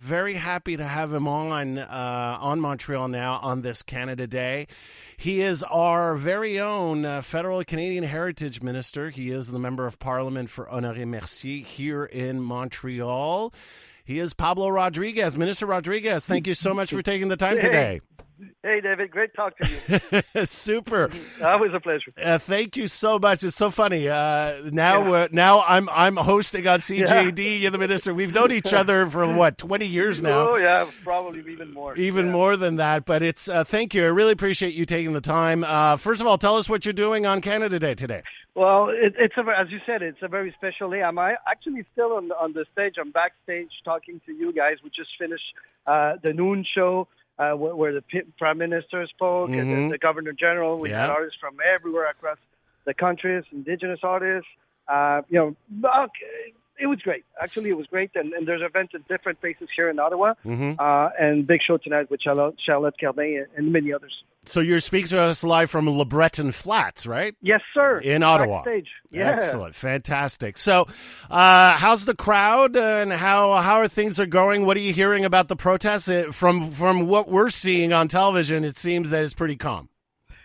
Very happy to have him on Montreal Now on this Canada Day. He is our very own federal Canadian Heritage Minister. He is the Member of Parliament for Honoré Mercier here in Montreal. He is Pablo Rodriguez. Minister Rodriguez, thank you so much for taking the time today. Hey, David. Great talk to you. Super. Always a pleasure. Thank you so much. It's so funny. Now I'm hosting on CJD. You're the minister. We've known each other for, 20 years now? Oh, yeah, probably even more. Even more than that. But it's thank you. I really appreciate you taking the time. First of all, tell us what you're doing on Canada Day today. Well, as you said, it's a very special day. I'm actually still on the stage. I'm backstage talking to you guys. We just finished the noon show. Where the Prime Minister spoke and the Governor General. We had artists from everywhere across the country, Indigenous artists. It was great. Actually, it was great. And there's events at different places here in Ottawa. And big show tonight with Charlotte Cardin and many others. So you're speaking to us live from Le Breton Flats, right? Yes, sir. In Ottawa. Backstage. Yeah. Excellent. Fantastic. So how's the crowd and how are things going? What are you hearing about the protests? From what we're seeing on television, it seems that it's pretty calm.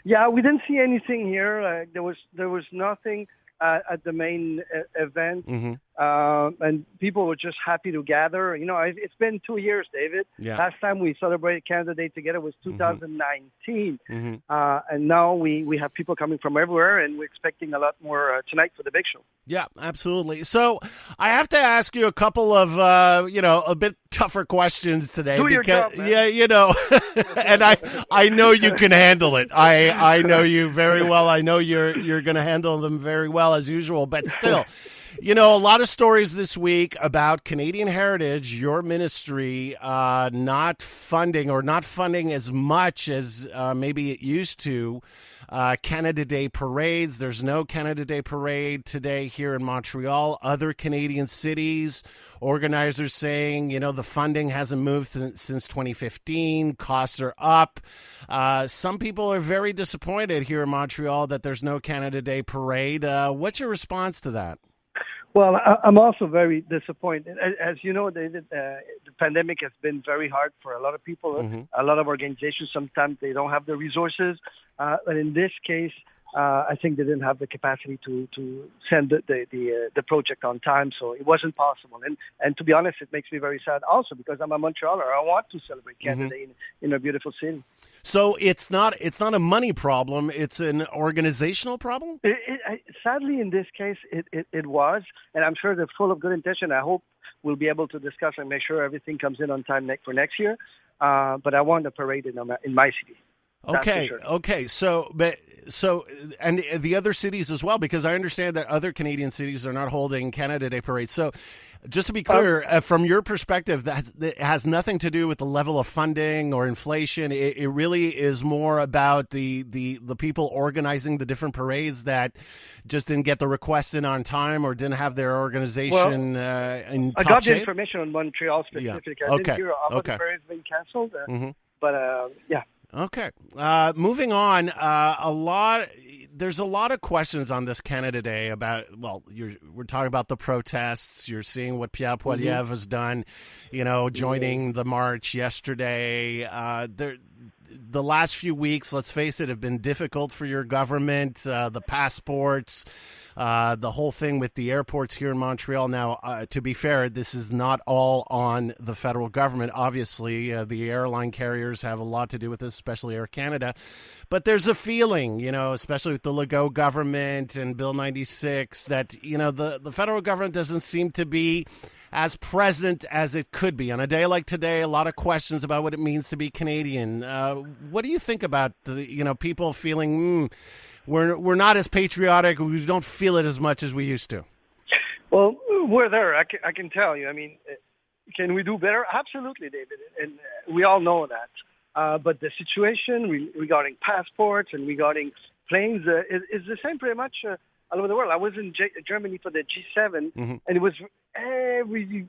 Yeah, we didn't see anything here. There was nothing at the main event. And people were just happy to gather. You know, it's been 2 years, David. Yeah. Last time we celebrated Canada Day together was 2019. And now we have people coming from everywhere, and we're expecting a lot more tonight for the big show. Yeah, absolutely. So I have to ask you a couple of, a bit tougher questions today. Do your job, man. And I know you can handle it. I know you very well. I know you're going to handle them very well as usual, but still. A lot of stories this week about Canadian Heritage, your ministry, not funding as much as maybe it used to. Canada Day parades. There's no Canada Day parade today here in Montreal. Other Canadian cities, organizers saying, the funding hasn't moved since 2015. Costs are up. Some people are very disappointed here in Montreal that there's no Canada Day parade. What's your response to that? Well, I'm also very disappointed. As you know, David, the pandemic has been very hard for a lot of people. A lot of organizations, sometimes they don't have the resources. But in this case, I think they didn't have the capacity to send the project on time, so it wasn't possible. And to be honest, it makes me very sad also because I'm a Montrealer. I want to celebrate Canada Day in a beautiful city. So it's not a money problem; it's an organizational problem. Sadly, in this case, it was, and I'm sure they're full of good intention. I hope we'll be able to discuss and make sure everything comes in on time for next year. But I want a parade in my city. Okay. Sure. Okay. So and the other cities as well, because I understand that other Canadian cities are not holding Canada Day parades. So just to be clear, from your perspective, that has nothing to do with the level of funding or inflation. It really is more about the people organizing the different parades that just didn't get the requests in on time or didn't have their organization in top I got shape? the information on Montreal specifically. Yeah. I didn't hear about the parades being canceled. But yeah. Okay. Moving on, there's a lot of questions on this Canada Day about, we're talking about the protests. You're seeing what Pierre Poilievre has done, joining the march yesterday. The last few weeks, let's face it, have been difficult for your government. The passports, the whole thing with the airports here in Montreal. Now, to be fair, this is not all on the federal government. Obviously, the airline carriers have a lot to do with this, especially Air Canada. But there's a feeling, especially with the Legault government and Bill 96, that, the federal government doesn't seem to be as present as it could be. On a day like today, a lot of questions about what it means to be Canadian. What do you think about people feeling we're not as patriotic, we don't feel it as much as we used to? Well, we're there. I can tell you. I mean, can we do better? Absolutely, David, and we all know that. But the situation regarding passports and regarding planes is the same pretty much all over the world. I was in Germany for the G7, and it was every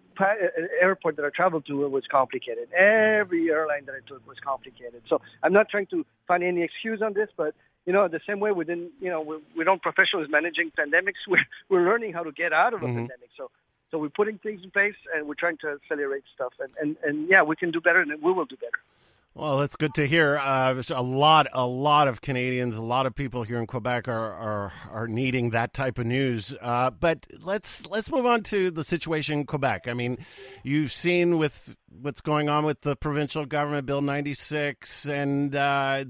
airport that I traveled to was complicated. Every airline that I took was complicated. So I'm not trying to find any excuse on this, but the same way we don't professionals managing pandemics, we're learning how to get out of a pandemic. So So we're putting things in place, and we're trying to accelerate stuff. And yeah, we can do better, and we will do better. Well, that's good to hear. There's a lot of Canadians, a lot of people here in Quebec are needing that type of news. But let's move on to the situation in Quebec. I mean, you've seen with what's going on with the provincial government, Bill 96, and the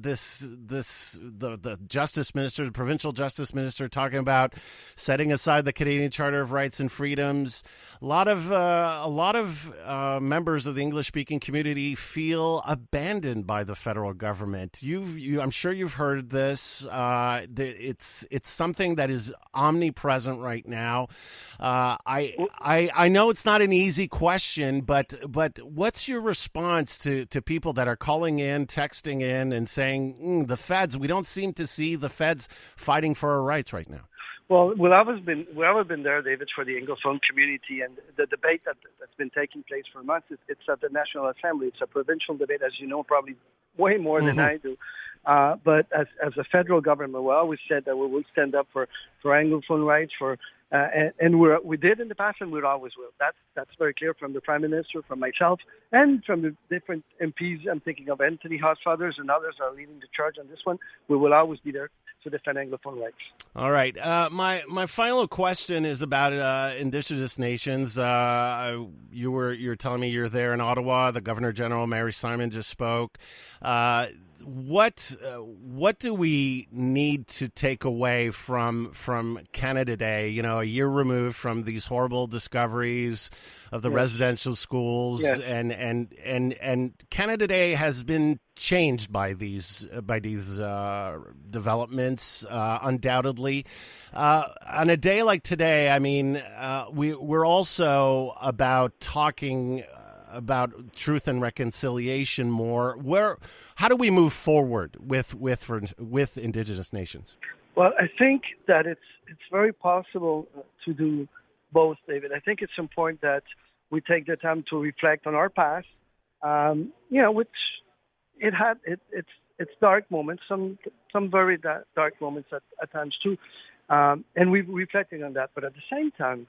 Justice Minister, the provincial Justice Minister, talking about setting aside the Canadian Charter of Rights and Freedoms. A lot of members of the English-speaking community feel abandoned by the federal government. I'm sure you've heard this. It's something that is omnipresent right now. I know it's not an easy question, but what's your response to people that are calling in, texting in, and saying the feds? We don't seem to see the feds fighting for our rights right now. Well, we've always been there, David, for the Anglophone community, and the debate that's been taking place for months. It's at the National Assembly. It's a provincial debate, as you know, probably way more than I do. But as a federal government, we always said that we will stand up for Anglophone rights, and we did in the past, and we always will. That's very clear from the Prime Minister, from myself, and from the different MPs. I'm thinking of Anthony Hotfathers and others are leading the charge on this one. We will always be there to defend Anglophone rights. All right. My final question is about Indigenous nations. You're telling me you're there in Ottawa. The Governor General, Mary Simon, just spoke. What do we need to take away from Canada Day? You know, a year removed from these horrible discoveries of the residential schools, and Canada Day has been changed by these developments, undoubtedly. On a day like today, I mean, we're also about talking about truth and reconciliation more. How do we move forward with Indigenous nations? Well, I think that it's very possible to do both, David. I think it's important that we take the time to reflect on our past, which it had its dark moments, some very dark moments at times too, and we're reflecting on that. But at the same time,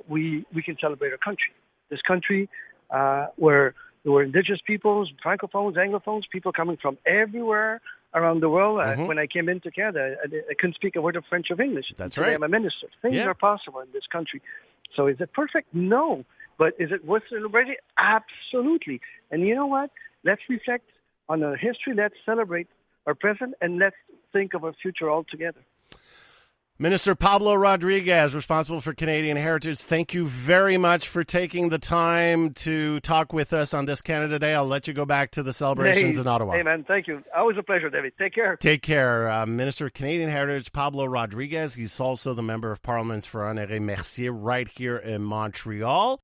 we can celebrate our country. This country where there were Indigenous peoples, Francophones, Anglophones, people coming from everywhere around the world. When I came into Canada, I couldn't speak a word of French or English. That's Today right. I'm a minister. Things are possible in this country. So is it perfect? No. But is it worth celebrating? Absolutely. And you know what? Let's reflect on our history. Let's celebrate our present, and let's think of our future all together. Minister Pablo Rodriguez, responsible for Canadian Heritage, thank you very much for taking the time to talk with us on this Canada Day. I'll let you go back to the celebrations in Ottawa. Hey, man, thank you. Always a pleasure, David. Take care. Take care. Minister of Canadian Heritage, Pablo Rodriguez. He's also the Member of Parliament for Honoré Mercier right here in Montreal.